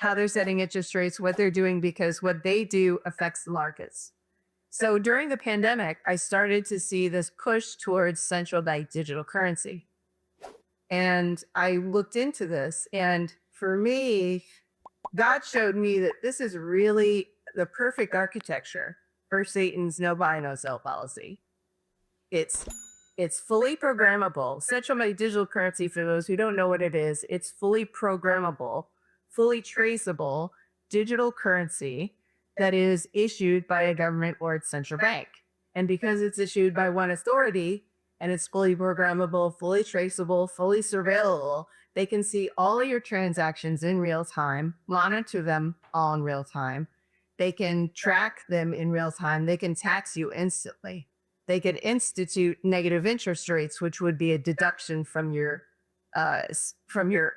how they're setting interest rates, what they're doing, because what they do affects the markets. So during the pandemic, I started to see this push towards central bank digital currency. And I looked into this. And for me, God showed me that this is really the perfect architecture for Satan's no buy, no sell policy. It's it's fully programmable. Central bank digital currency, for those who don't know what it is, it's fully programmable, fully traceable digital currency that is issued by a government or its central bank. And because it's issued by one authority and it's fully programmable, fully traceable, fully surveillable, they can see all of your transactions in real time, monitor them all in real time. They can track them in real time. They can tax you instantly. They could institute negative interest rates, which would be a deduction from your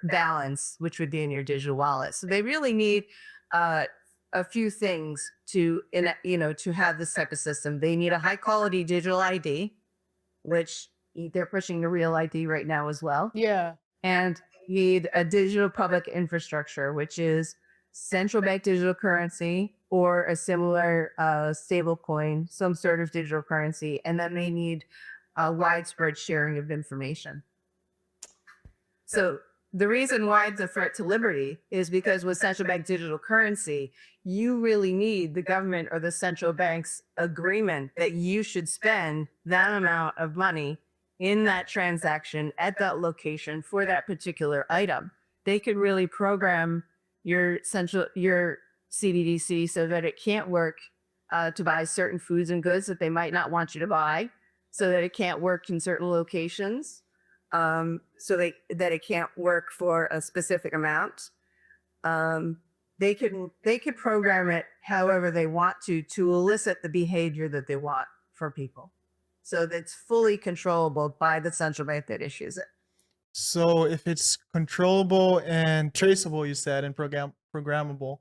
balance, which would be in your digital wallet. So they really need a few things to have this type of system. They need a high quality digital ID, which they're pushing the real ID right now as well. Yeah. And you need a digital public infrastructure, which is central bank digital currency or a similar stable coin, some sort of digital currency. And then they need a widespread sharing of information. So the reason why it's a threat to liberty is because with central bank digital currency, you really need the government or the central bank's agreement that you should spend that amount of money in that transaction at that location for that particular item. They could really program your CBDC so that it can't work to buy certain foods and goods that they might not want you to buy, so that it can't work in certain locations, that it can't work for a specific amount. They could program it however they want to elicit the behavior that they want for people. So that's fully controllable by the central bank that issues it. So if it's controllable and traceable, you said, and programmable,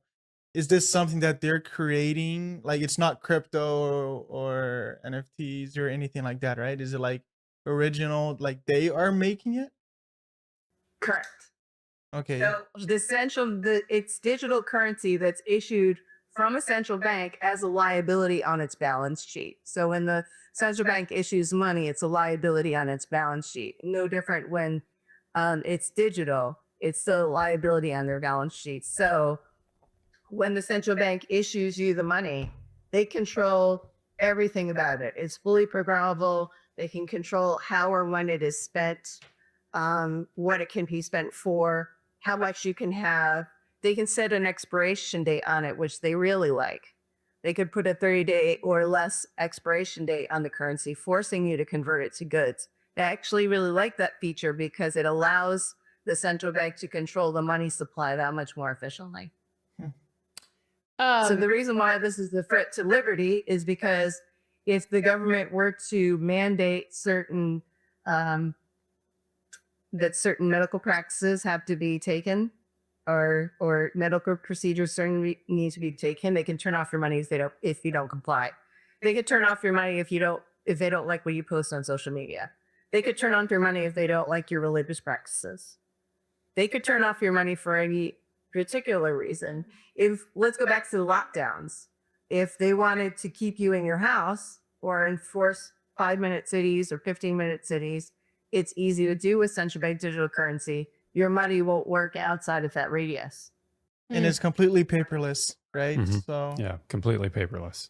is this something that they're creating? Like it's not crypto or NFTs or anything like that, right? Is it like original, like they are making it? Correct. Okay. So it's digital currency that's issued from a central bank as a liability on its balance sheet. So when the central bank issues money, it's a liability on its balance sheet. No different when it's digital, it's still a liability on their balance sheet. So when the central bank issues you the money, they control everything about it. It's fully programmable. They can control how or when it is spent, what it can be spent for, how much you can have. They can set an expiration date on it, which they really like. They could put a 30-day or less expiration date on the currency, forcing you to convert it to goods. I actually really like that feature because it allows the central bank to control the money supply that much more efficiently. So the reason why this is a threat to liberty is because if the government were to mandate certain certain medical practices have to be taken, or medical procedures certainly need to be taken, they can turn off your money if you don't comply. They could turn off your money if they don't like what you post on social media. They could turn off your money if they don't like your religious practices. They could turn off your money for any particular reason. Let's go back to the lockdowns. If they wanted to keep you in your house or enforce 5-minute cities or 15-minute cities, it's easy to do with central bank digital currency. Your money won't work outside of that radius. And it's completely paperless, right? Mhm. So Yeah, completely paperless.